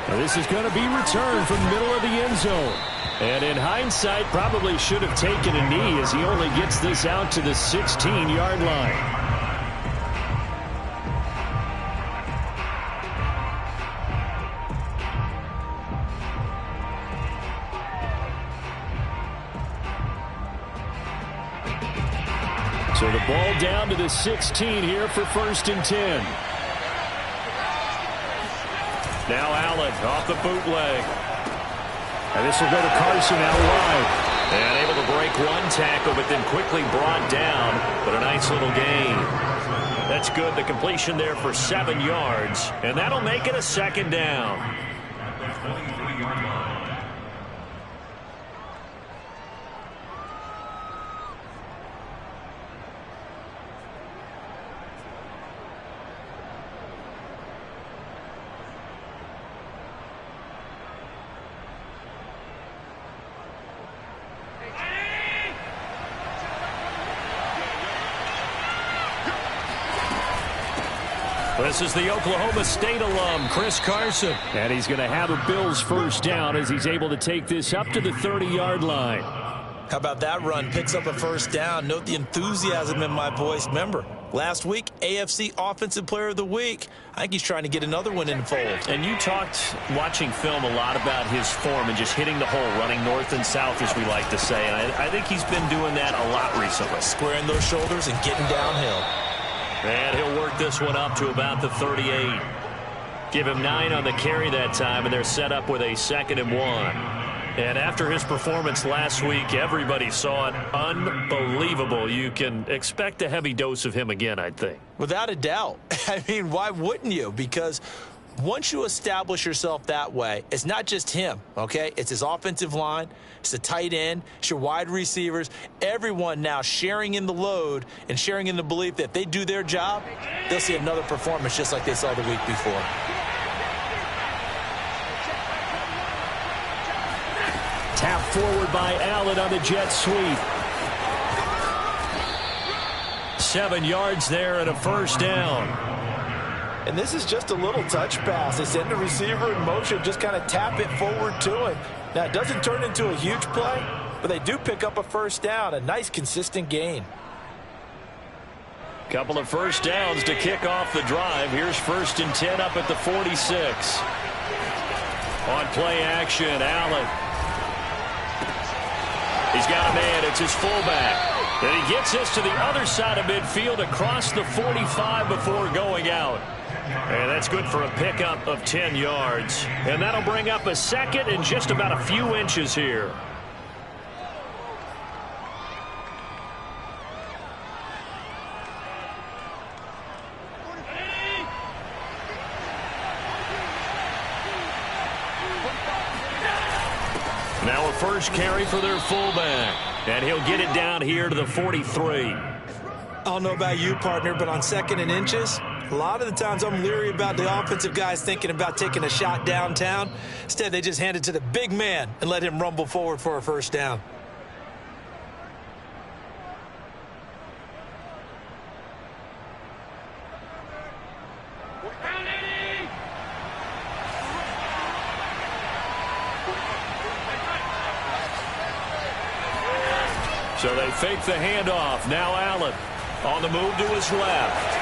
And this is going to be returned from the middle of the end zone. And in hindsight, probably should have taken a knee as he only gets this out to the 16-yard line. So the ball down to the 16 here for 1st and 10. Now Allen off the bootleg. And this will go to Carson out wide. And able to break one tackle, but then quickly brought down. But a nice little gain. That's good. The completion there for 7 yards. And that'll make it a 2nd down. This is the Oklahoma State alum, Chris Carson. And he's going to have a Bills 1st down as he's able to take this up to the 30-yard line. How about that run? Picks up a 1st down. Note the enthusiasm in my voice. Remember, last week, AFC Offensive Player of the Week. I think he's trying to get another one in the fold. And you talked, watching film, a lot about his form and just hitting the hole, running north and south, as we like to say. And I think he's been doing that a lot recently. Squaring those shoulders and getting downhill. And he'll work this one up to about the 38. Give him 9 on the carry that time, and they're set up with a 2nd and 1. And after his performance last week, everybody saw it. Unbelievable. You can expect a heavy dose of him again, I think. Without a doubt. I mean, why wouldn't you? Because once you establish yourself that way, it's not just him, okay? It's his offensive line, it's the tight end, it's your wide receivers, everyone now sharing in the load and sharing in the belief that if they do their job, they'll see another performance just like they saw the week before. Tap forward by Allen on the jet sweep. 7 yards there and a 1st down. And this is just a little touch pass. They send the receiver in motion, just kind of tap it forward to him. Now, it doesn't turn into a huge play, but they do pick up a 1st down, a nice, consistent gain. Couple of 1st downs to kick off the drive. Here's 1st and 10 up at the 46. On play action, Allen. He's got a man. It's his fullback. And he gets this to the other side of midfield across the 45 before going out. And that's good for a pickup of 10 yards. And that'll bring up a 2nd and just about a few inches here. Now a 1st carry for their fullback. And he'll get it down here to the 43. I don't know about you, partner, but on 2nd and inches, a lot of the times I'm leery about the offensive guys thinking about taking a shot downtown. Instead, they just hand it to the big man and let him rumble forward for a 1st down. So they fake the handoff. Now Allen on the move to his left.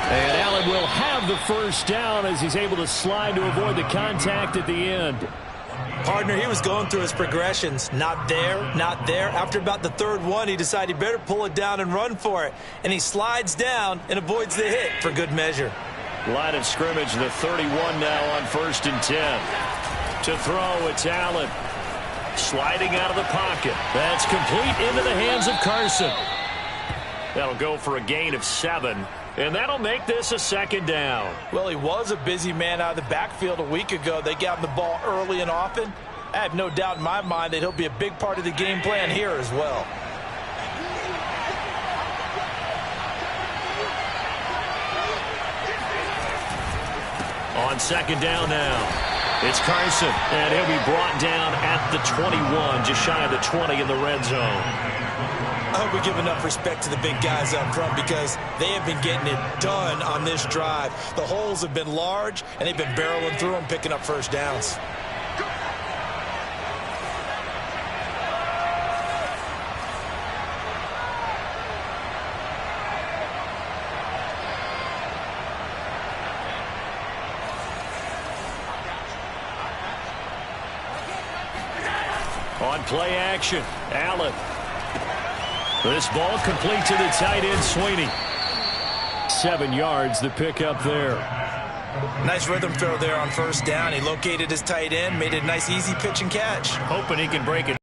And Allen will have the 1st down as he's able to slide to avoid the contact at the end. Partner, he was going through his progressions. Not there, not there. After about the 3rd one, he decided he better pull it down and run for it. And he slides down and avoids the hit for good measure. Line of scrimmage, the 31 now on 1st and 10. To throw, it's Allen. Sliding out of the pocket. That's complete into the hands of Carson. That'll go for a gain of 7. And that'll make this a 2nd down. Well, he was a busy man out of the backfield a week ago. They got him the ball early and often. I have no doubt in my mind that he'll be a big part of the game plan here as well. On 2nd down now. It's Carson, and he'll be brought down at the 21, just shy of the 20 in the red zone. hope we give enough respect to the big guys up front because they have been getting it done on this drive. The holes have been large, and they've been barreling through them, picking up first downs. On play action, Allen. This ball complete to the tight end, Sweeney. 7 yards, the pickup there. Nice rhythm throw there on first down. He located his tight end, made it a nice easy pitch and catch. Hoping he can break it.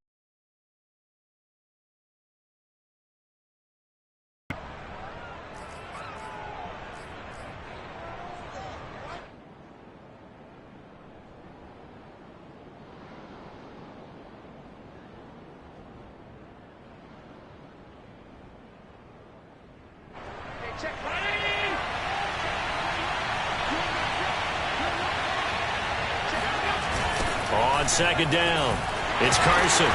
On second down, it's Carson.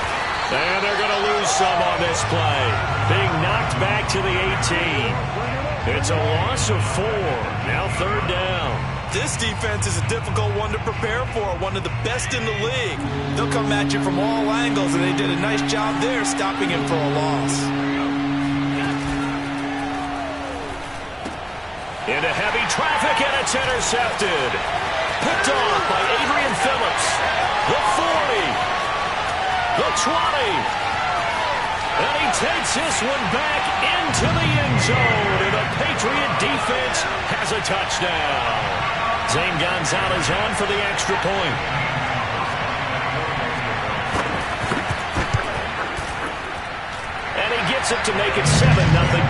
And they're going to lose some on this play. Being knocked back to the 18. It's a loss of 4. Now third down. This defense is a difficult one to prepare for, one of the best in the league. They'll come at you from all angles, and they did a nice job there stopping him for a loss. Into heavy traffic, and it's intercepted. Picked off by Adrian Phillips. The 40. The 20. And he takes this one back into the end zone. And the Patriot defense has a touchdown. Zane Gonzalez on for the extra point. And he gets it to make it 7-0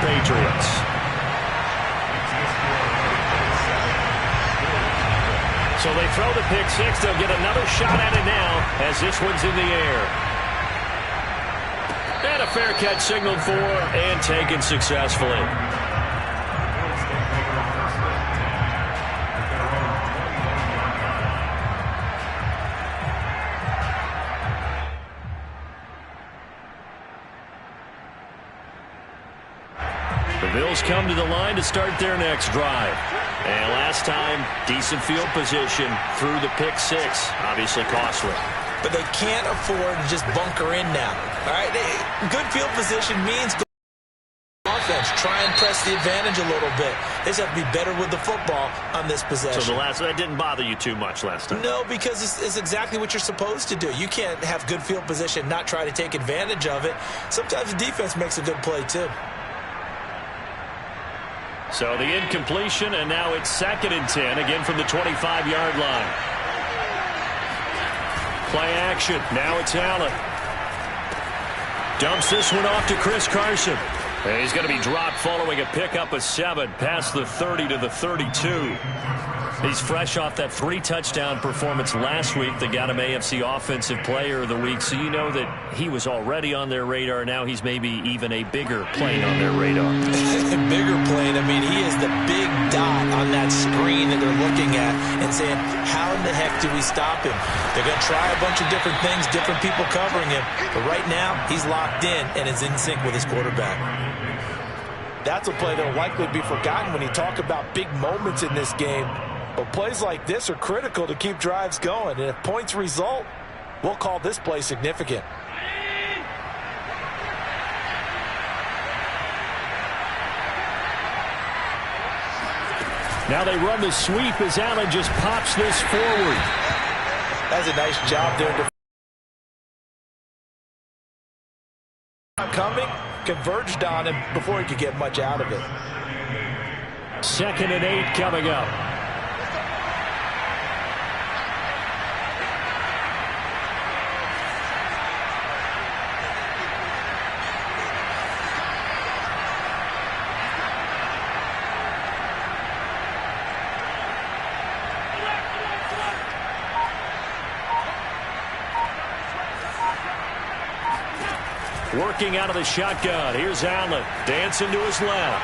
Patriots. So they throw the pick six. They'll get another shot at it now as this one's in the air. And a fair catch signaled for and taken successfully. The Bills come to the line to start their next drive. And last time, decent field position through the pick six. Obviously costly. But they can't afford to just bunker in now. All right, good field position means go offense. Try and press the advantage a little bit. They just have to be better with the football on this possession. So that didn't bother you too much last time? No, because it's exactly what you're supposed to do. You can't have good field position, not try to take advantage of it. Sometimes the defense makes a good play too. So the incompletion, and now it's 2nd and 10, again from the 25-yard line. Play action. Now it's Allen. Dumps this one off to Chris Carson. And he's going to be dropped following a pickup of 7 past the 30 to the 32. He's fresh off that 3-touchdown performance last week that got him AFC Offensive Player of the Week. So you know that he was already on their radar. Now he's maybe even a bigger plane on their radar. Bigger plane. I mean, he is the big dot on that screen that they're looking at and saying, how in the heck do we stop him? They're going to try a bunch of different things, different people covering him. But right now, he's locked in and is in sync with his quarterback. That's a play that will likely be forgotten when you talk about big moments in this game. But plays like this are critical to keep drives going. And if points result, we'll call this play significant. Now they run the sweep as Allen just pops this forward. That's a nice job there. Coming, converged on him before he could get much out of it. 2nd and 8 coming up. Working out of the shotgun. Here's Allen. Dancing to his left.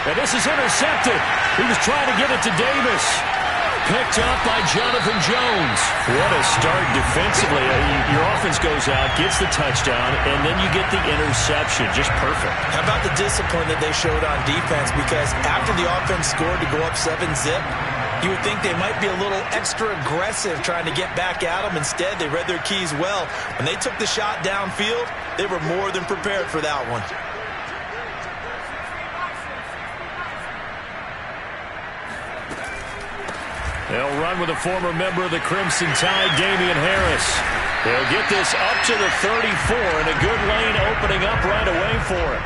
And this is intercepted. He was trying to get it to Davis. picked up by Jonathan Jones. What a start defensively. Your offense goes out, gets the touchdown, and then you get the interception. Just perfect. How about the discipline that they showed on defense? Because after the offense scored to go up 7-zip, you would think they might be a little extra aggressive trying to get back at them. Instead, they read their keys well. When they took the shot downfield, they were more than prepared for that one. They'll run with a former member of the Crimson Tide, Damian Harris. They'll get this up to the 34, and a good lane opening up right away for him.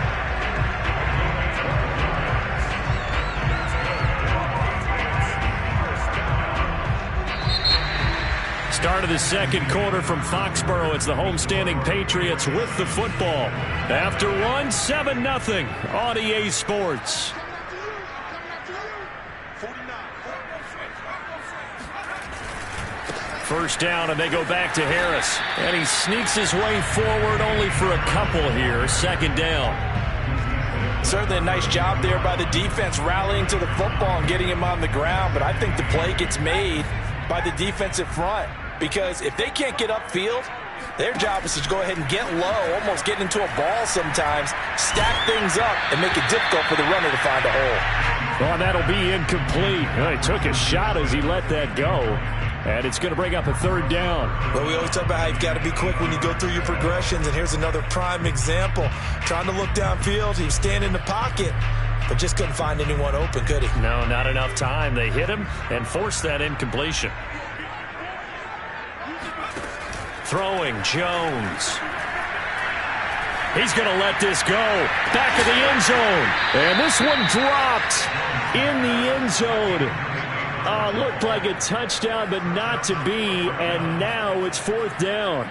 Start of the second quarter from Foxborough. It's the homestanding Patriots with the football. After one, 7-0 on EA Sports. First down, and they go back to Harris. And he sneaks his way forward only for a couple here. Second down. Certainly a nice job there by the defense rallying to the football and getting him on the ground. But I think the play gets made by the defensive front. Because if they can't get upfield, their job is to go ahead and get low, almost get into a ball sometimes, stack things up, and make it difficult for the runner to find a hole. Well, that'll be incomplete. Well, he took a shot as he let that go. And it's going to bring up a third down. Well, we always talk about how you've got to be quick when you go through your progressions, and here's another prime example. Trying to look downfield, he was standing in the pocket, but just couldn't find anyone open, could he? No, not enough time. They hit him and forced that incompletion. Throwing, Jones. He's going to let this go. Back of the end zone. And this one dropped in the end zone. Looked like a touchdown, but not to be. And now it's fourth down.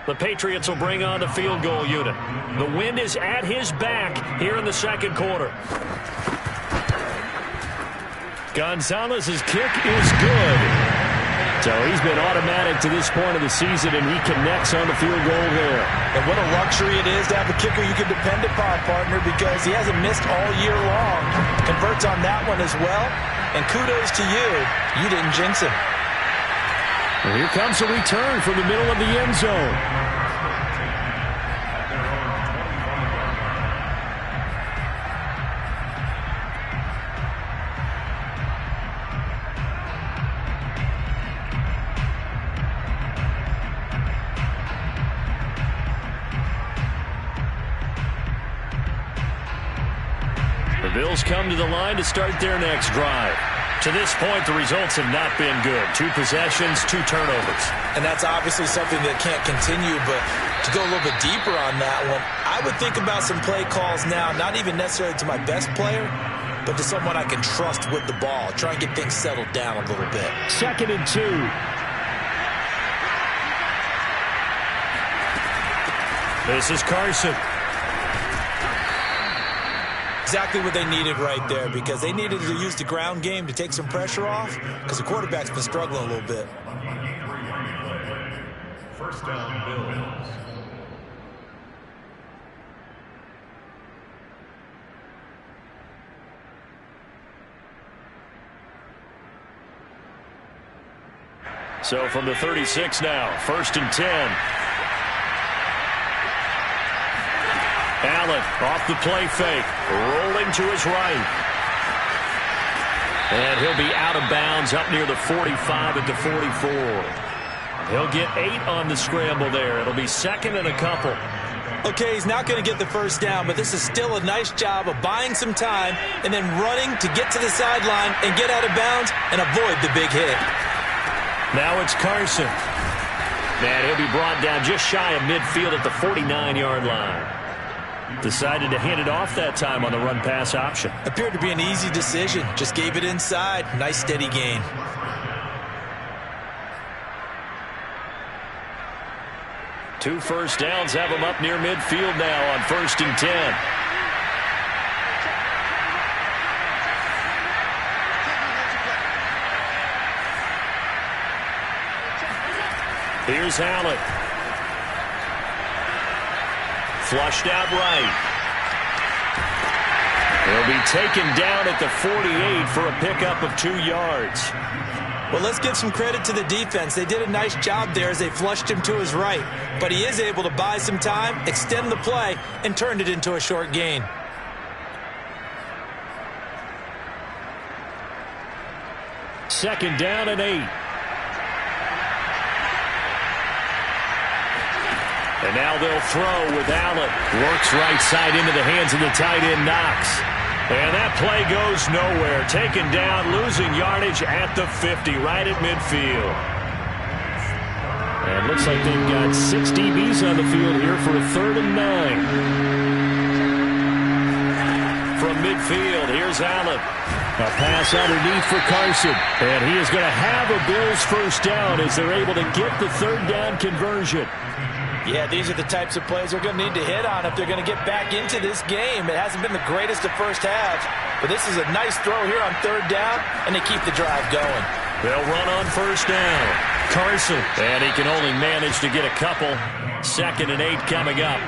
The Patriots will bring on the field goal unit. The wind is at his back here in the second quarter. Gonzalez's kick is good. So he's been automatic to this point of the season, and he connects on the field goal there. And what a luxury it is to have a kicker you can depend upon, partner, because he hasn't missed all year long. Converts on that one as well. And kudos to you. You didn't jinx him. And here comes a return from the middle of the end zone. The Bills come to the line to start their next drive. To this point, the results have not been good. 2 possessions, 2 turnovers. And that's obviously something that can't continue, but to go a little bit deeper on that one, I would think about some play calls now, not even necessarily to my best player, but to someone I can trust with the ball. Try and get things settled down a little bit. 2nd and 2. This is Carson. Exactly what they needed right there, because they needed to use the ground game to take some pressure off, because the quarterback's been struggling a little bit. First down, Bills. So from the 36 now, 1st and 10. Allen off the play fake, rolling to his right. And he'll be out of bounds up near the 45 at the 44. He'll get 8 on the scramble there. It'll be 2nd and a couple. Okay, he's not going to get the first down, but this is still a nice job of buying some time and then running to get to the sideline and get out of bounds and avoid the big hit. Now it's Carson. And he'll be brought down just shy of midfield at the 49-yard line. Decided to hand it off that time on the run-pass option. Appeared to be an easy decision. Just gave it inside. Nice steady gain. Two first downs have him up near midfield now on 1st and 10. Here's Allen. Flushed out right. He'll be taken down at the 48 for a pickup of 2 yards. Well, let's give some credit to the defense. They did a nice job there as they flushed him to his right. But he is able to buy some time, extend the play, and turned it into a short gain. Second down and 8. And now they'll throw with Allen. Works right side into the hands of the tight end, Knox. And that play goes nowhere. Taken down, losing yardage at the 50, right at midfield. And looks like they've got 6 DBs on the field here for a 3rd and 9. From midfield, here's Allen. A pass underneath for Carson. And he is going to have a Bills first down as they're able to get the 3rd down conversion. Yeah, these are the types of plays they're going to need to hit on if they're going to get back into this game. It hasn't been the greatest of first halves, but this is a nice throw here on 3rd down, and they keep the drive going. They'll run on first down. Carson, and he can only manage to get a couple. 2nd and 8 coming up.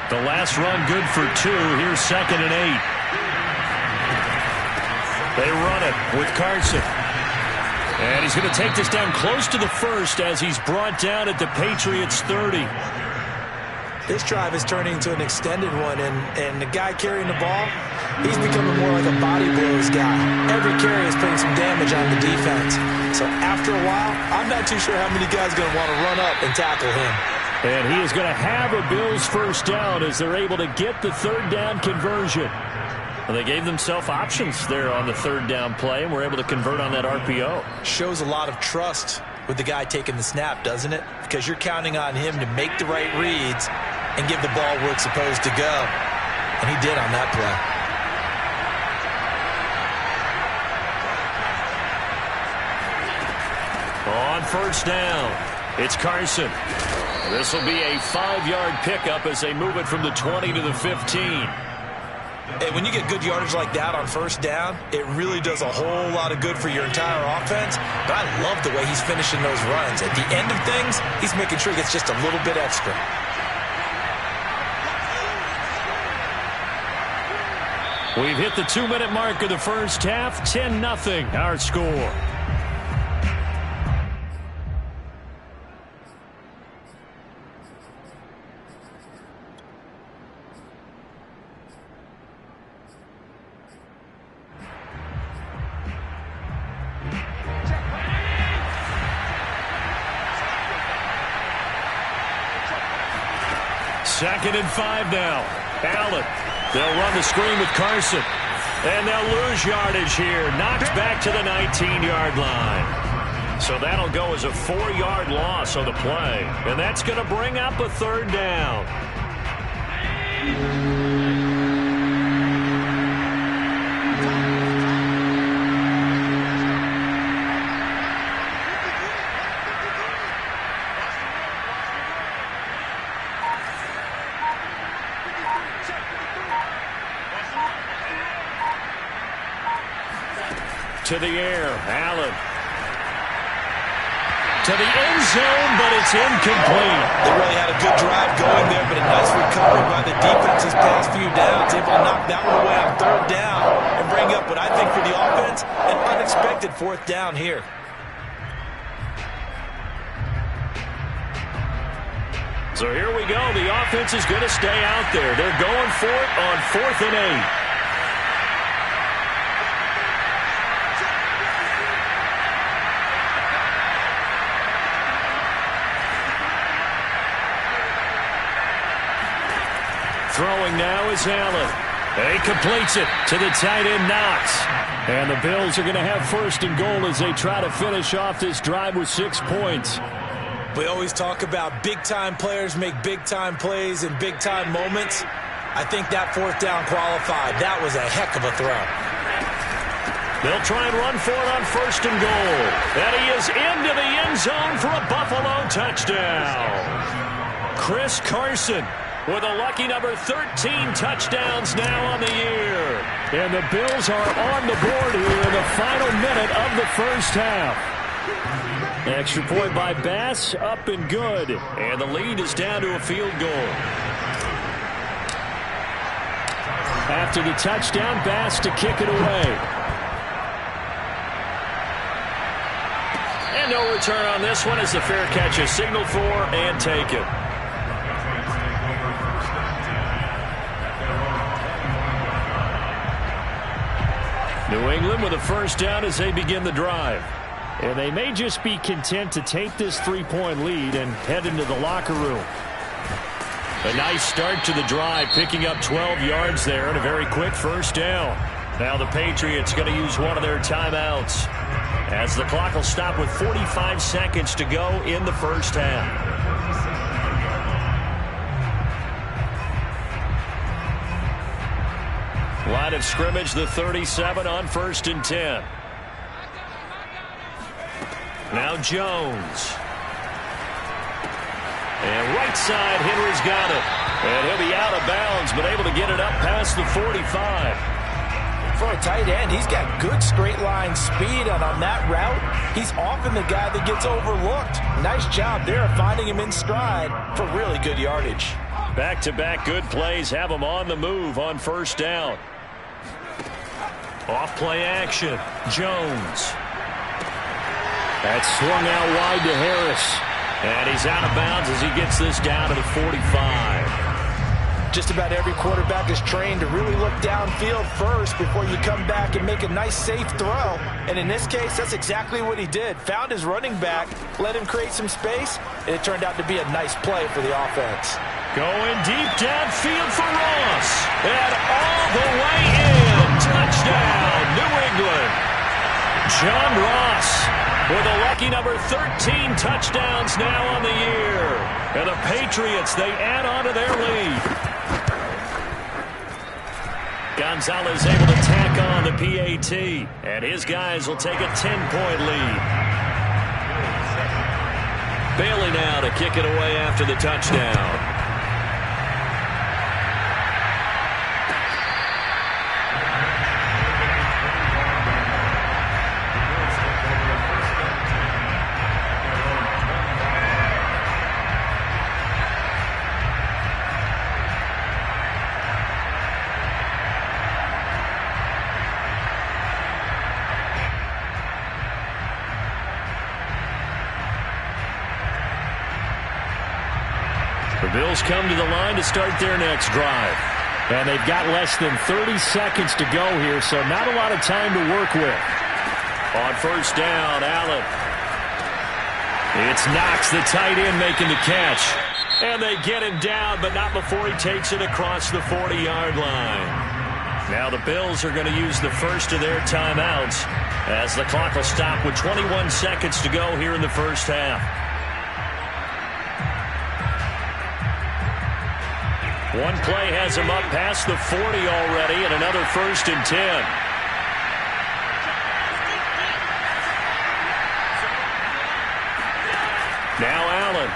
The last run good for 2. Here's 2nd and 8. They run it with Carson. And he's going to take this down close to the 1st as he's brought down at the Patriots 30. This drive is turning into an extended one, and the guy carrying the ball, he's becoming more like a body blows guy. Every carry is putting some damage on the defense. So after a while, I'm not too sure how many guys are going to want to run up and tackle him. And he is going to have a Bills first down as they're able to get the 3rd down conversion. Well, they gave themselves options there on the 3rd down play, and were able to convert on that RPO. Shows a lot of trust with the guy taking the snap, doesn't it? Because you're counting on him to make the right reads and give the ball where it's supposed to go. And he did on that play. On first down, it's Carson. This will be a 5-yard pickup as they move it from the 20 to the 15. And when you get good yardage like that on first down, it really does a whole lot of good for your entire offense. But I love the way he's finishing those runs. At the end of things, he's making sure he gets just a little bit extra. We've hit the 2-minute mark of the first half. 10-0 our score. Second and 5 now. Allen. They'll run the screen with Carson. And they'll lose yardage here. Knocked back to the 19-yard line. So that'll go as a 4-yard loss on the play. And that's going to bring up a 3rd down. To the air, Allen. To the end zone, but it's incomplete. They really had a good drive going there, but a nice recovery by the defense these past few downs. Able to knock that one away on 3rd down and bring up what I think for the offense, an unexpected 4th down here. So here we go. The offense is going to stay out there. They're going for it on 4th and 8. Throwing now is Allen. He completes it to the tight end, Knox. And the Bills are going to have 1st and goal as they try to finish off this drive with 6 points. We always talk about big-time players make big-time plays in big-time moments. I think that 4th down qualified. That was a heck of a throw. They'll try and run for it on 1st and goal. And he is into the end zone for a Buffalo touchdown. Chris Carson with a lucky number 13 touchdowns now on the year. And the Bills are on the board here in the final minute of the first half. Extra point by Bass, up and good. And the lead is down to a field goal. After the touchdown, Bass to kick it away. And no return on this one as the fair catch is signaled for and taken. New England with a first down as they begin the drive. And they may just be content to take this 3-point lead and head into the locker room. A nice start to the drive, picking up 12 yards there and a very quick first down. Now the Patriots going to use one of their timeouts as the clock will stop with 45 seconds to go in the first half. Line of scrimmage, the 37 on 1st and 10. Now Jones. And right side, Henry's got it. And he'll be out of bounds, but able to get it up past the 45. For a tight end, he's got good straight line speed, and on that route, he's often the guy that gets overlooked. Nice job there of finding him in stride for really good yardage. Back-to-back good plays have him on the move on first down. Off play action. Jones. That's swung out wide to Harris. And he's out of bounds as he gets this down to the 45. Just about every quarterback is trained to really look downfield first before you come back and make a nice, safe throw. And in this case, that's exactly what he did. Found his running back, let him create some space, and it turned out to be a nice play for the offense. Going deep downfield for Ross. And all the way in. Touchdown, New England. John Ross with a lucky number 13 touchdowns now on the year. And the Patriots, they add on to their lead. Gonzalez able to tack on the PAT. And his guys will take a 10-point lead. Bailey now to kick it away after the touchdown. Bills come to the line to start their next drive. And they've got less than 30 seconds to go here, so not a lot of time to work with. On first down, Allen. It's Knox, the tight end, making the catch. And they get him down, but not before he takes it across the 40-yard line. Now the Bills are going to use the first of their timeouts as the clock will stop with 21 seconds to go here in the first half. One play has him up past the 40 already, and another 1st and 10. Now Allen.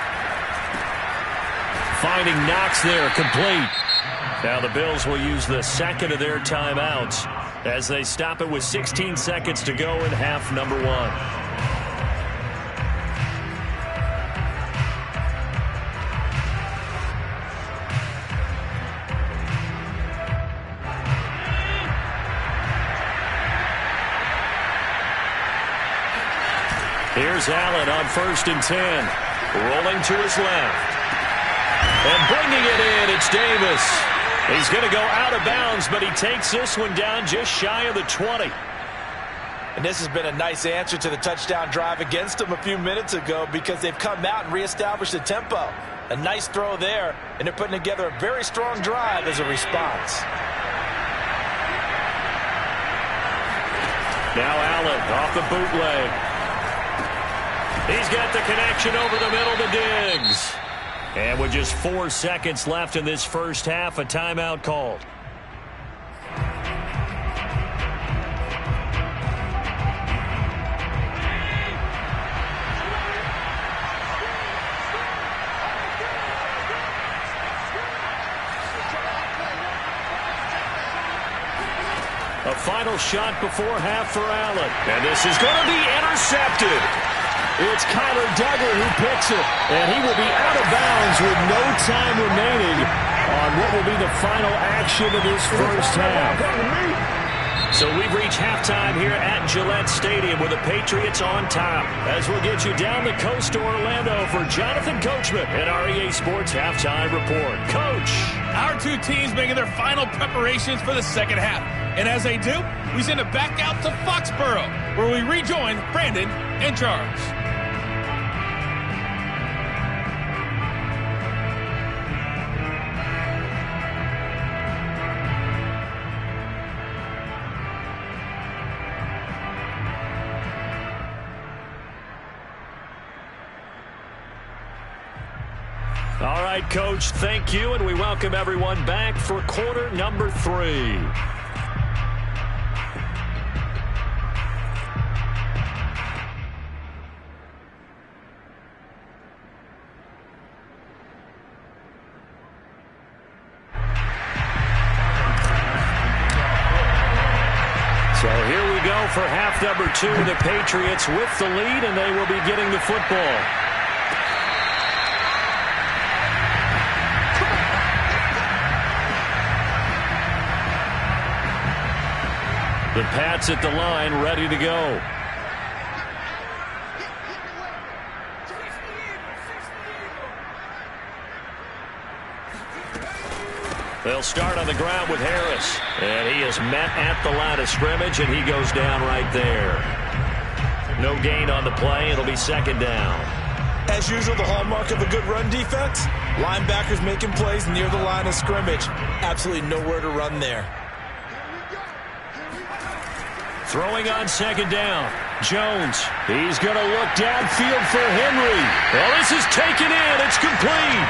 Finding Knox there, complete. Now the Bills will use the second of their timeouts as they stop it with 16 seconds to go in half number 1. Here's Allen on 1st and 10. Rolling to his left. And bringing it in, it's Davis. He's going to go out of bounds, but he takes this one down just shy of the 20. And this has been a nice answer to the touchdown drive against them a few minutes ago because they've come out and reestablished the tempo. A nice throw there, and they're putting together a very strong drive as a response. Now Allen off the bootleg. He's got the connection over the middle to Diggs. And with just 4 seconds left in this first half, a timeout called. A final shot before half for Allen. And this is going to be intercepted. It's Kyler Duggar who picks it, and he will be out of bounds with no time remaining on what will be the final action of this first half. So we've reached halftime here at Gillette Stadium with the Patriots on top. As we'll get you down the coast to Orlando for Jonathan Coachman at our EA Sports Halftime Report. Coach. Our two teams making their final preparations for the second half. And as they do, we send it back out to Foxborough, where we rejoin Brandon and Charles. All right, Coach, thank you, and we welcome everyone back for quarter number 3. So here we go for half number 2. The Patriots with the lead, and they will be getting the football. The Pats at the line, ready to go. They'll start on the ground with Harris. And he is met at the line of scrimmage, and he goes down right there. No gain on the play. It'll be second down. As usual, the hallmark of a good run defense, linebackers making plays near the line of scrimmage. Absolutely nowhere to run there. Throwing on second down. Jones. He's going to look downfield for Henry. Well, this is taken in. It's complete.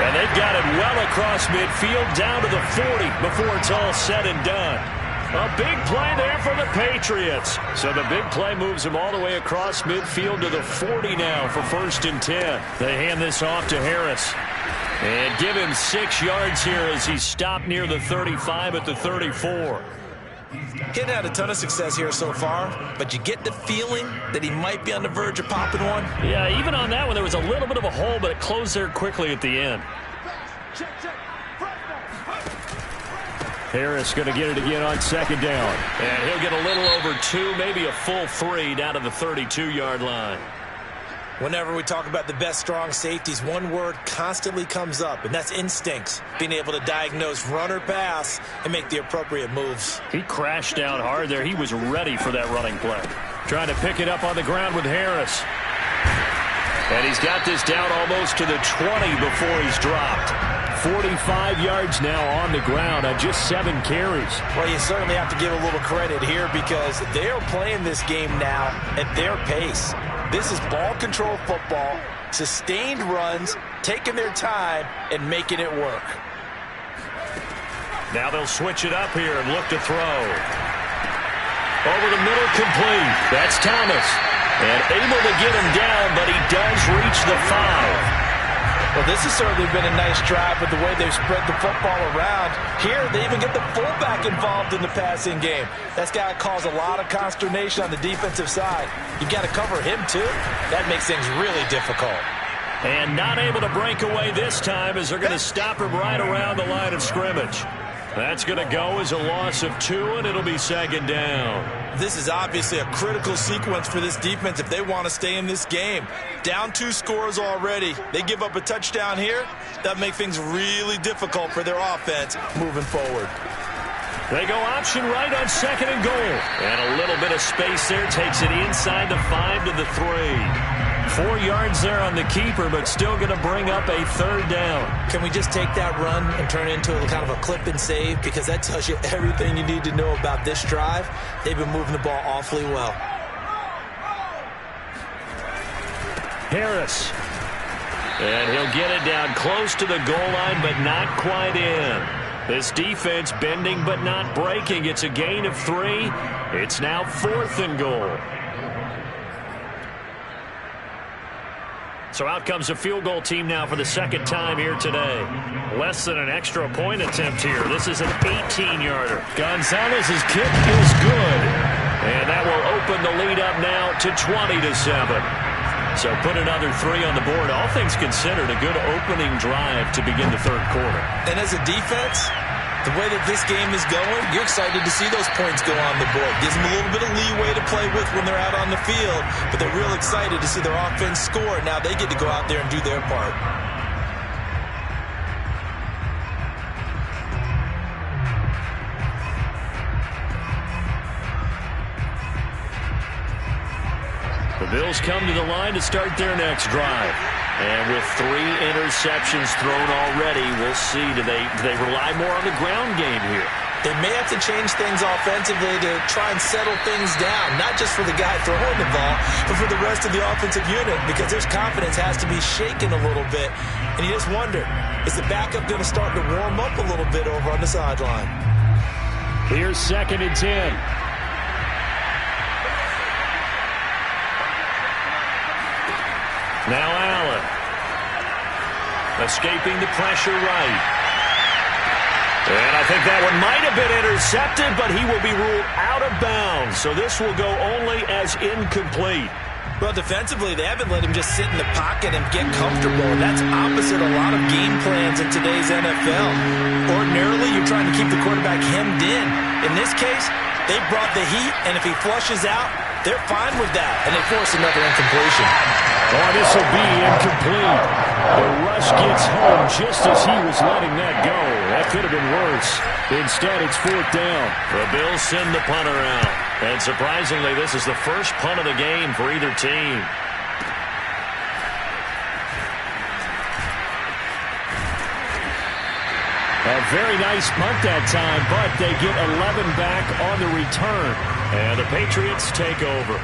And they've got it well across midfield down to the 40 before it's all said and done. A big play there for the Patriots. So the big play moves them all the way across midfield to the 40 now for 1st and 10. They hand this off to Harris. And give him 6 yards here as he stopped near the 35 at the 34. He's had a ton of success here so far, but you get the feeling that he might be on the verge of popping one. Yeah, even on that one, there was a little bit of a hole, but it closed there quickly at the end. Harris going to get it again on second down. And he'll get a little over 2, maybe a full 3 down to the 32-yard line. Whenever we talk about the best strong safeties, one word constantly comes up, and that's instincts. Being able to diagnose run or pass and make the appropriate moves. He crashed down hard there. He was ready for that running play. Trying to pick it up on the ground with Harris. And he's got this down almost to the 20 before he's dropped. 45 yards now on the ground on just 7 carries. Well, you certainly have to give a little credit here because they're playing this game now at their pace. This is ball control football, sustained runs, taking their time, and making it work. Now they'll switch it up here and look to throw. Over the middle, complete. That's Thomas. And able to get him down, but he does reach the 5. Well, this has certainly been a nice drive with the way they've spread the football around. Here, they even get the fullback involved in the passing game. That's got to cause a lot of consternation on the defensive side. You've got to cover him, too. That makes things really difficult. And not able to break away this time as they're going to stop him right around the line of scrimmage. That's going to go as a loss of 2, and it'll be second down. This is obviously a critical sequence for this defense if they want to stay in this game. Down 2 scores already. They give up a touchdown here. That make things really difficult for their offense moving forward. They go option right on second and goal. And a little bit of space there takes it inside the 5 to the 3. 4 yards there on the keeper, but still going to bring up a 3rd down. Can we just take that run and turn it into a kind of a clip and save? Because that tells you everything you need to know about this drive. They've been moving the ball awfully well. Harris. And he'll get it down close to the goal line, but not quite in. This defense bending but not breaking. It's a gain of 3. It's now 4th and goal. So out comes a field goal team now for the 2nd time here today. Less than an extra point attempt here. This is an 18-yarder. Gonzalez's kick is good. And that will open the lead up now to 20-7. So put another 3 on the board. All things considered, a good opening drive to begin the third quarter. And as a defense, the way that this game is going, you're excited to see those points go on the board. Gives them a little bit of leeway to play with when they're out on the field, but they're real excited to see their offense score. Now they get to go out there and do their part. The Bills come to the line to start their next drive. And with 3 interceptions thrown already, we'll see. Do they rely more on the ground game here? They may have to change things offensively to try and settle things down, not just for the guy throwing the ball, but for the rest of the offensive unit, because their confidence has to be shaken a little bit. And you just wonder, is the backup going to start to warm up a little bit over on the sideline? Here's 2nd and 10. Now Allen. Escaping the pressure right. And I think that one might have been intercepted, but he will be ruled out of bounds. So this will go only as incomplete. Well, defensively, they haven't let him just sit in the pocket and get comfortable. That's opposite a lot of game plans in today's NFL. Ordinarily, you're trying to keep the quarterback hemmed in. In this case, they brought the heat, and if he flushes out, they're fine with that, and they force another incompletion. Oh, this will be incomplete. The rush gets home just as he was letting that go. That could have been worse. Instead, it's 4th down. The Bills send the punter out. And surprisingly, this is the first punt of the game for either team. A very nice punt that time, but they get 11 back on the return. And the Patriots take over.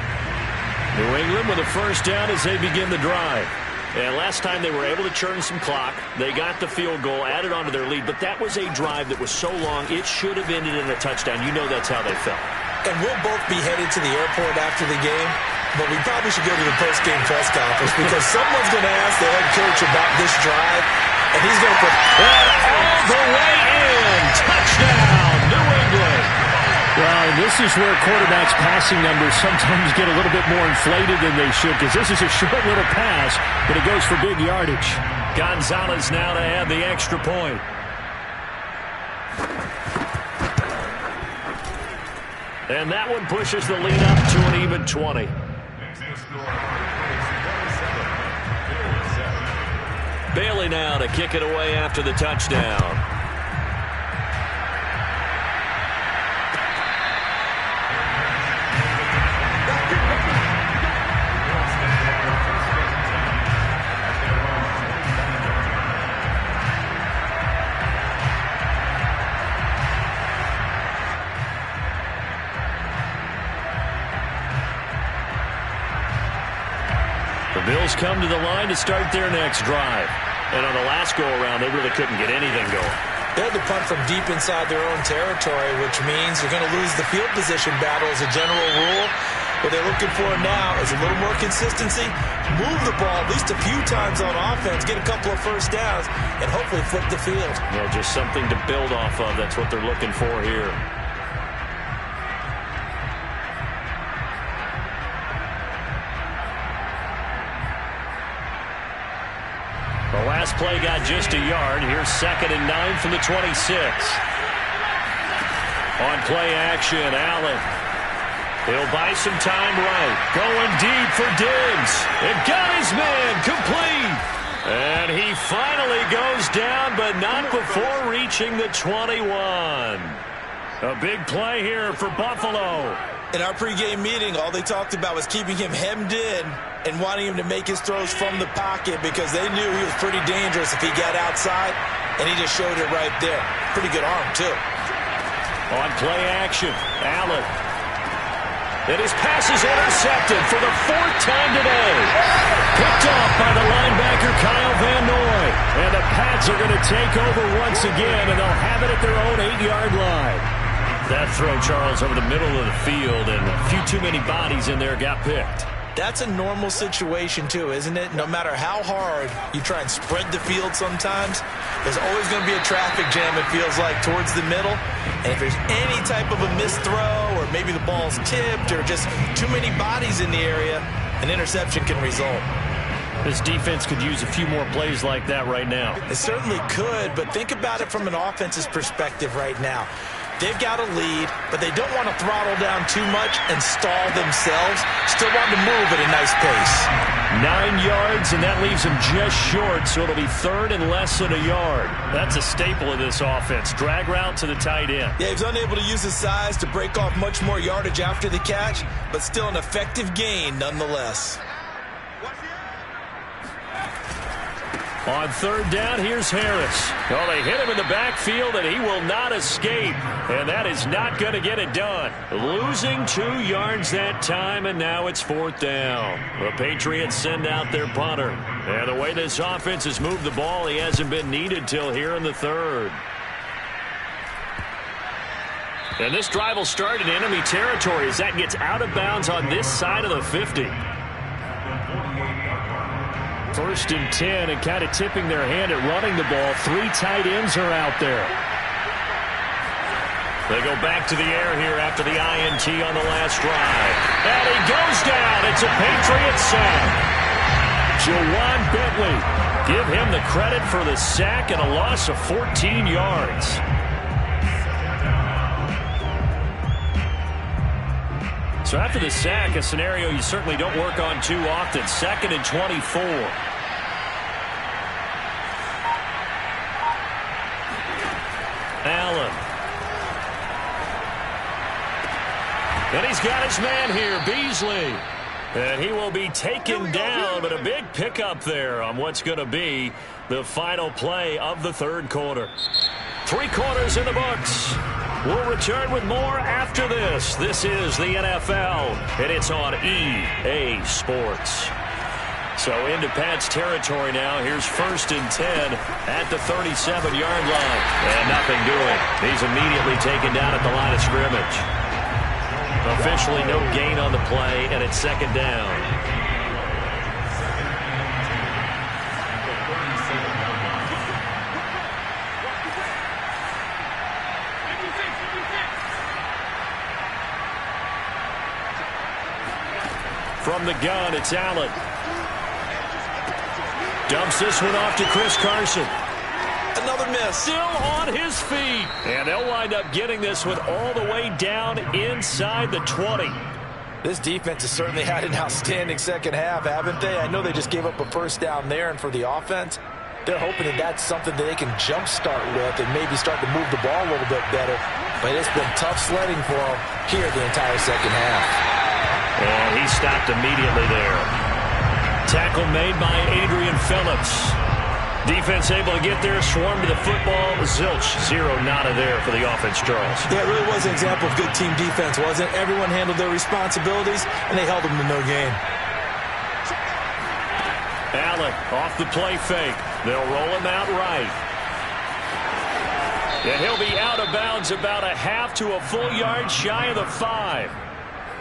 New England with a first down as they begin the drive. And last time they were able to churn some clock. They got the field goal, added onto their lead, but that was a drive that was so long, it should have ended in a touchdown. You know that's how they felt. And we'll both be headed to the airport after the game, but we probably should go to the post-game press conference because someone's going to ask the head coach about this drive, and he's going to put all the way in. Touchdown, New England. Well, this is where quarterbacks' passing numbers sometimes get a little bit more inflated than they should, because this is a short little pass, but it goes for big yardage. Gonzalez now to add the extra point. And that one pushes the lead up to an even 20. Bailey now to kick it away after the touchdown. The Bills come to the line to start their next drive. And on the last go-around, they really couldn't get anything going. They had to punt from deep inside their own territory, which means you're going to lose the field position battle as a general rule. What they're looking for now is a little more consistency, move the ball at least a few times on offense, get a couple of first downs, and hopefully flip the field. Yeah, just something to build off of. That's what they're looking for here. The last play got just a yard. Here's 2nd and 9 from the 26. On play action, Allen. He'll buy some time right. Going deep for Diggs. It got his man complete. And he finally goes down, but not before reaching the 21. A big play here for Buffalo. In our pregame meeting, all they talked about was keeping him hemmed in and wanting him to make his throws from the pocket because they knew he was pretty dangerous if he got outside, and he just showed it right there. Pretty good arm, too. On play action, Allen. And his pass is intercepted for the 4th time today. Picked off by the linebacker, Kyle Van Noy. And the Pats are going to take over once again, and they'll have it at their own 8-yard line. That throw, Charles, over the middle of the field, and a few too many bodies in there got picked. That's a normal situation, too, isn't it? No matter how hard you try and spread the field sometimes, there's always going to be a traffic jam, it feels like, towards the middle. And if there's any type of a missed throw or maybe the ball's tipped or just too many bodies in the area, an interception can result. This defense could use a few more plays like that right now. It certainly could, but think about it from an offense's perspective right now. They've got a lead, but they don't want to throttle down too much and stall themselves. Still want to move at a nice pace. 9 yards, and that leaves them just short, so it'll be third and less than a yard. That's a staple of this offense. Drag route to the tight end. Yeah, he's unable to use his size to break off much more yardage after the catch, but still an effective gain nonetheless. On third down, here's Harris. Oh, they hit him in the backfield, and he will not escape. And that is not going to get it done. Losing 2 yards that time, and now it's fourth down. The Patriots send out their punter. And the way this offense has moved the ball, he hasn't been needed till here in the third. And this drive will start in enemy territory as that gets out of bounds on this side of the 50. First and 10, and kind of tipping their hand at running the ball. 3 tight ends are out there. They go back to the air here after the INT on the last drive. And he goes down. It's a Patriot sack. Jawan Bentley. Give him the credit for the sack and a loss of 14 yards. So after the sack, a scenario you certainly don't work on too often. 2nd and 24. Allen. And he's got his man here, Beasley. And he will be taken down, but a big pickup there on what's going to be the final play of the third quarter. 3 quarters in the books. We'll return with more after this. This is the NFL, and it's on EA Sports. So into Pat's territory now. Here's 1st and 10 at the 37-yard line. And nothing doing. He's immediately taken down at the line of scrimmage. Officially no gain on the play, and it's 2nd down. From the gun, it's Allen. Dumps this one off to Chris Carson. Another miss. Still on his feet. And they'll wind up getting this one all the way down inside the 20. This defense has certainly had an outstanding second half, haven't they? I know they just gave up a first down there, and for the offense, they're hoping that that's something that they can jumpstart with and maybe start to move the ball a little bit better. But it's been tough sledding for them here the entire second half. And he stopped immediately there. Tackle made by Adrian Phillips. Defense able to get there, swarm to the football. Zilch, 0 nada there for the offense, Charles. Yeah, it really was an example of good team defense, wasn't it? Everyone handled their responsibilities, and they held them to no gain. Allen off the play fake. They'll roll him out right. And he'll be out of bounds about a half to a full yard shy of the 5.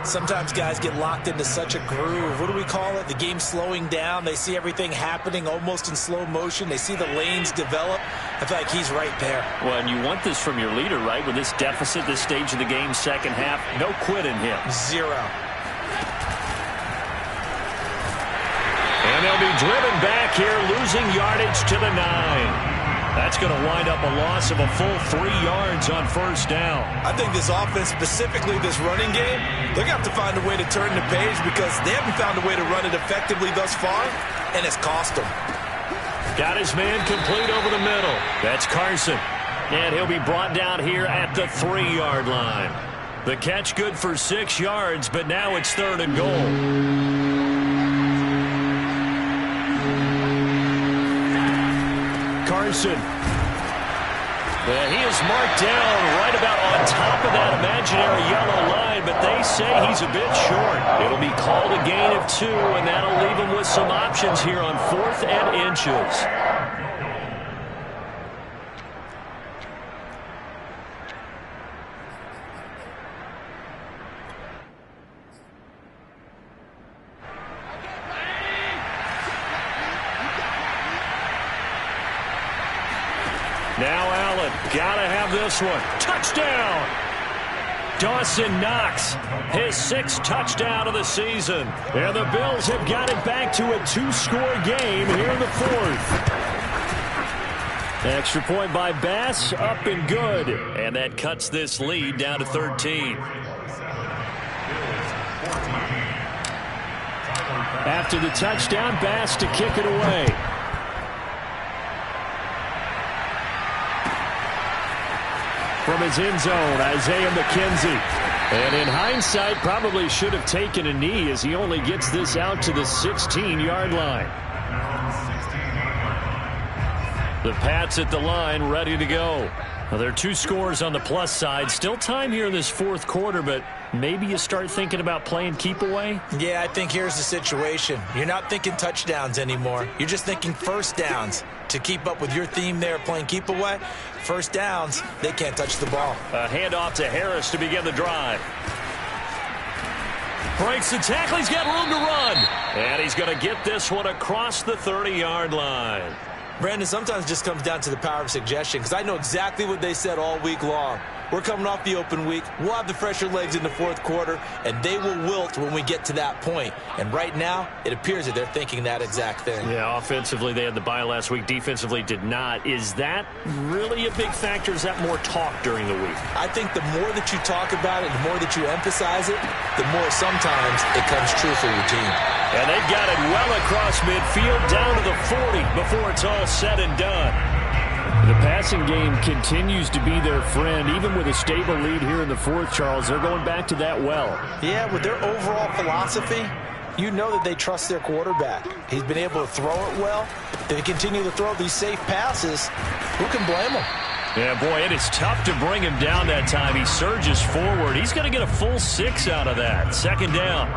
Sometimes guys get locked into such a groove. What do we call it? The game slowing down. They see everything happening almost in slow motion. They see the lanes develop. I feel like he's right there. Well, and you want this from your leader, right? With this deficit, this stage of the game, second half, no quit in him. 0. And they'll be driven back here, losing yardage to the 9. That's going to wind up a loss of a full 3 yards on first down. I think this offense, specifically this running game, they're going to have to find a way to turn the page because they haven't found a way to run it effectively thus far, and it's cost them. Got his man complete over the middle. That's Carson. And he'll be brought down here at the 3-yard line. The catch good for 6 yards, but now it's 3rd and goal. Carson. He is marked down right about on top of that imaginary yellow line, but they say he's a bit short. It'll be called a gain of 2, and that'll leave him with some options here on 4th and inches. Now Allen, gotta have this one. Touchdown! Dawson Knox, his 6th touchdown of the season. And the Bills have got it back to a 2-score game here in the 4th. Extra point by Bass, up and good. And that cuts this lead down to 13. After the touchdown, Bass to kick it away. From his end zone, Isaiah McKenzie. And in hindsight, probably should have taken a knee as he only gets this out to the 16-yard line. The Pats at the line, ready to go. Well, there are 2 scores on the plus side. Still time here in this 4th quarter, but maybe you start thinking about playing keep away? Yeah, I think here's the situation. You're not thinking touchdowns anymore. You're just thinking first downs. To keep up with your theme there, playing keep away, first downs, they can't touch the ball. A handoff to Harris to begin the drive. Breaks the tackle. He's got room to run. And he's going to get this one across the 30-yard line. Brandon, sometimes it just comes down to the power of suggestion, because I know exactly what they said all week long. We're coming off the open week. We'll have the fresher legs in the 4th quarter, and they will wilt when we get to that point. And right now, it appears that they're thinking that exact thing. Yeah, offensively, they had the bye last week. Defensively, did not. Is that really a big factor? Is that more talk during the week? I think the more that you talk about it, the more that you emphasize it, the more sometimes it comes true for your team. And they've got it well across midfield, down to the 40 before it's all said and done. The passing game continues to be their friend. Even with a stable lead here in the 4th, Charles, they're going back to that well. Yeah, with their overall philosophy, you know that they trust their quarterback. He's been able to throw it well. They continue to throw these safe passes. Who can blame them? Yeah, boy, it is tough to bring him down that time. He surges forward. He's going to get a full 6 out of that. 2nd down.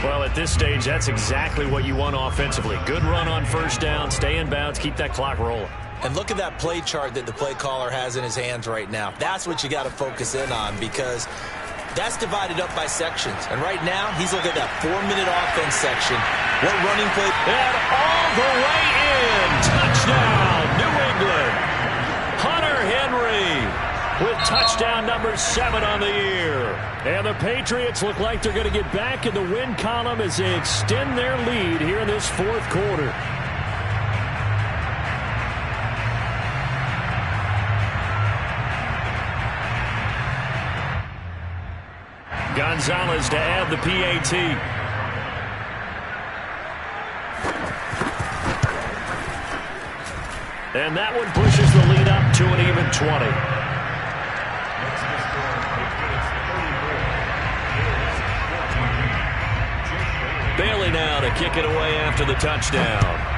Well, at this stage, that's exactly what you want offensively. Good run on first down, stay in bounds, keep that clock rolling. And look at that play chart that the play caller has in his hands right now. That's what you got to focus in on, because that's divided up by sections. And right now, he's looking at that 4-minute offense section. What running play? And all the way in. Touchdown, New England. Hunter Henry with touchdown number 7 on the year. And the Patriots look like they're going to get back in the win column as they extend their lead here in this 4th quarter. Gonzalez to add the PAT. And that one pushes the lead up to an even 20. Bailey now to kick it away after the touchdown.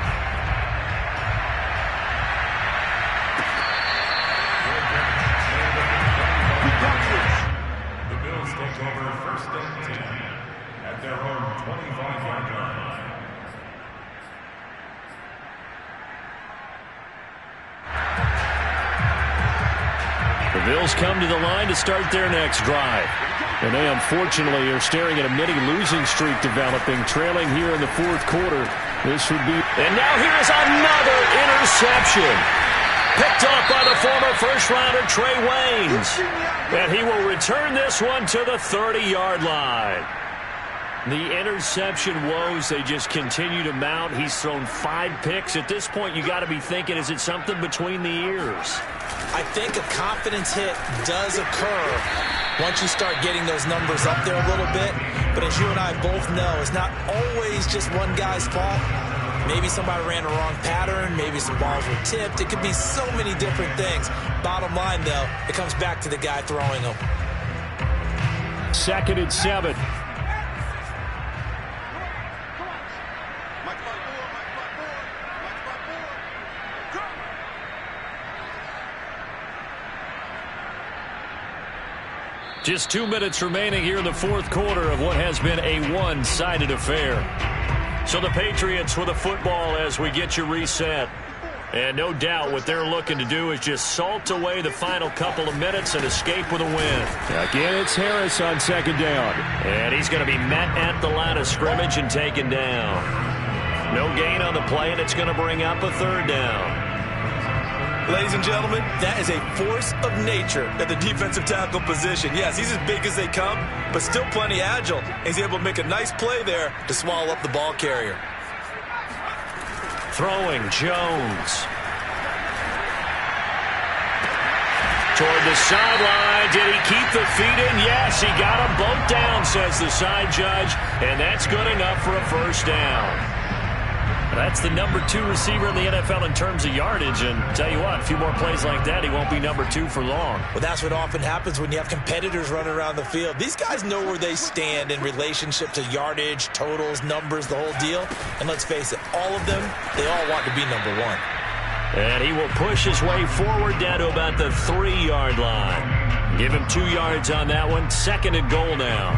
The Bills come to the line to start their next drive. And they unfortunately are staring at a mini losing streak developing, trailing here in the 4th quarter. This would be... And now here is another interception. Picked off by the former first-rounder Trey Waynes. And he will return this one to the 30-yard line. The interception woes, they just continue to mount. He's thrown 5 picks. At this point, you got to be thinking, is it something between the ears? I think a confidence hit does occur once you start getting those numbers up there a little bit. But as you and I both know, it's not always just one guy's fault. Maybe somebody ran a wrong pattern. Maybe some balls were tipped. It could be so many different things. Bottom line, though, it comes back to the guy throwing them. 2nd and 7. Just 2 minutes remaining here in the 4th quarter of what has been a one-sided affair. So the Patriots with the football as we get you reset. And no doubt what they're looking to do is just salt away the final couple of minutes and escape with a win. Again, it's Harris on 2nd down. And he's going to be met at the line of scrimmage and taken down. No gain on the play, and it's going to bring up a 3rd down. Ladies and gentlemen, that is a force of nature at the defensive tackle position. Yes, he's as big as they come, but still plenty agile. He's able to make a nice play there to swallow up the ball carrier. Throwing, Jones. Toward the sideline. Did he keep the feet in? Yes, he got them both down, says the side judge, and that's good enough for a first down. That's the number 2 receiver in the NFL in terms of yardage, and tell you what, a few more plays like that, he won't be number 2 for long. Well, that's what often happens when you have competitors running around the field. These guys know where they stand in relationship to yardage, totals, numbers, the whole deal. And let's face it, all of them, they all want to be number 1. And he will push his way forward down to about the 3-yard line. Give him 2 yards on that one. 2nd and goal now.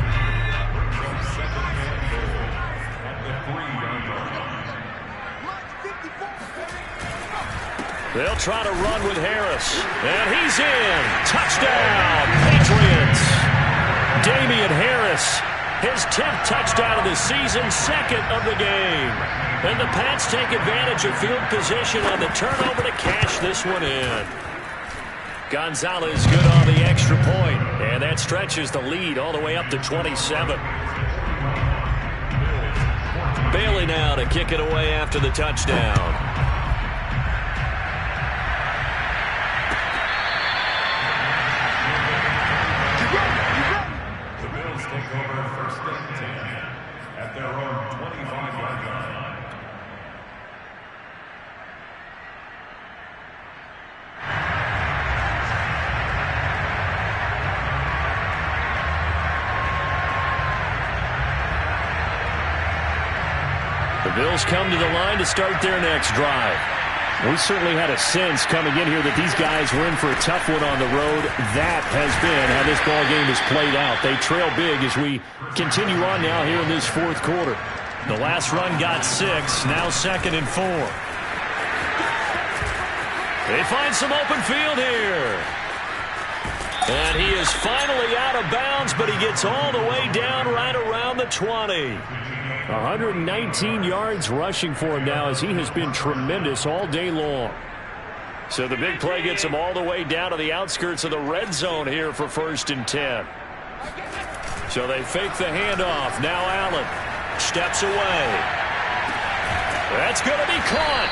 They'll try to run with Harris. And he's in. Touchdown, Patriots. Damian Harris, his 10th touchdown of the season, 2nd of the game. And the Pats take advantage of field position on the turnover to cash this one in. Gonzalez good on the extra point. And that stretches the lead all the way up to 27. Bailey now to kick it away after the touchdown. At their own 25-yard line. The Bills come to the line to start their next drive. We certainly had a sense coming in here that these guys were in for a tough one on the road. That has been how this ball game has played out. They trail big as we continue on now here in this 4th quarter. The last run got 6, now 2nd and 4. They find some open field here. And he is finally out of bounds, but he gets all the way down right around the 20. 119 yards rushing for him now as he has been tremendous all day long. So the big play gets him all the way down to the outskirts of the red zone here for 1st and 10. So they fake the handoff. Now Allen steps away. That's going to be caught.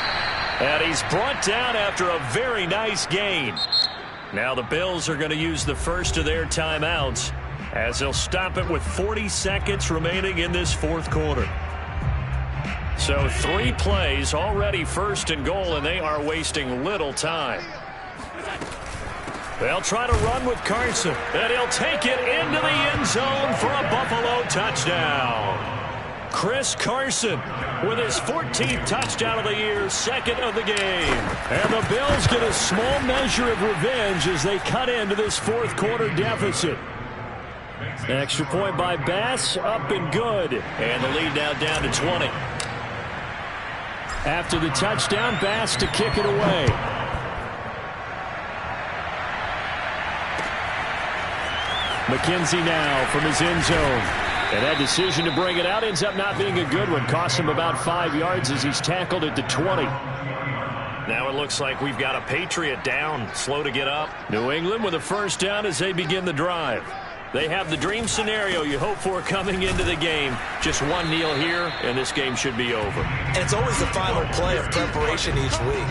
And he's brought down after a very nice gain. Now the Bills are going to use the first of their timeouts as they'll stop it with 40 seconds remaining in this 4th quarter. So 3 plays already 1st and goal, and they are wasting little time. They'll try to run with Carson, and he'll take it into the end zone for a Buffalo touchdown. Chris Carson with his 14th touchdown of the year, 2nd of the game. And the Bills get a small measure of revenge as they cut into this 4th quarter deficit. Extra point by Bass, up and good. And the lead now down to 20. After the touchdown, Bass to kick it away. McKenzie now from his end zone. And that decision to bring it out ends up not being a good one. Costs him about 5 yards as he's tackled at the 20. Now it looks like we've got a Patriot down, slow to get up. New England with a first down as they begin the drive. They have the dream scenario you hope for coming into the game. Just one kneel here, and this game should be over. And it's always the final play of preparation each week.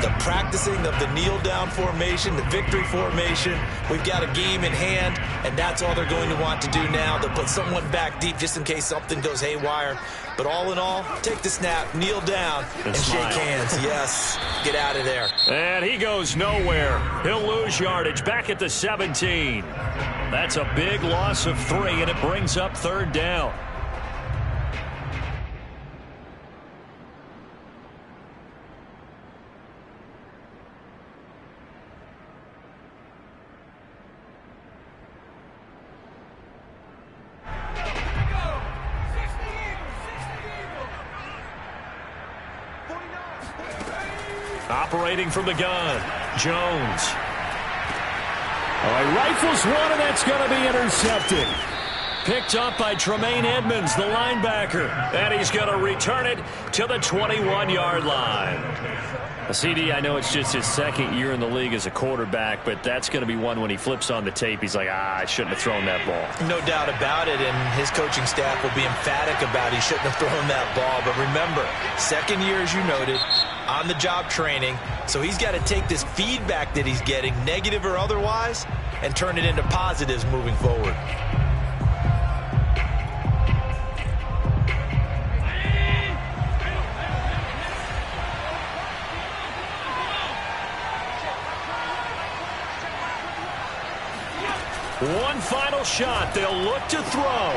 The practicing of the kneel-down formation, the victory formation. We've got a game in hand, and that's all they're going to want to do now. They'll put someone back deep just in case something goes haywire. But all in all, take the snap, kneel down, and shake hands. Yes, get out of there. And he goes nowhere. He'll lose yardage back at the 17. That's a big loss of 3, and it brings up 3rd down. Operating from the gun, Jones. Oh, he rifles one, and that's going to be intercepted. Picked up by Tremaine Edmonds, the linebacker. And he's going to return it to the 21-yard line. CD, I know it's just his second year in the league as a quarterback, but that's going to be one when he flips on the tape, he's like, I shouldn't have thrown that ball. No doubt about it, and his coaching staff will be emphatic about he shouldn't have thrown that ball. But remember, second year, as you noted, on-the-job training, so he's got to take this feedback that he's getting, negative or otherwise, and turn it into positives moving forward. One final shot. They'll look to throw.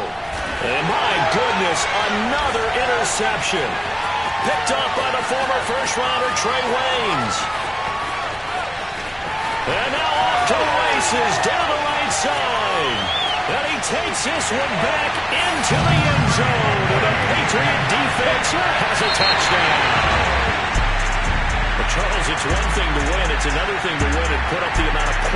And my goodness, another interception. Picked up by the former first-rounder Trey Waynes. And now off to the races down the right side. And he takes this one back into the end zone. And the Patriot defense has a touchdown. But Charles, it's one thing to win. It's another thing to win and put up the amount of points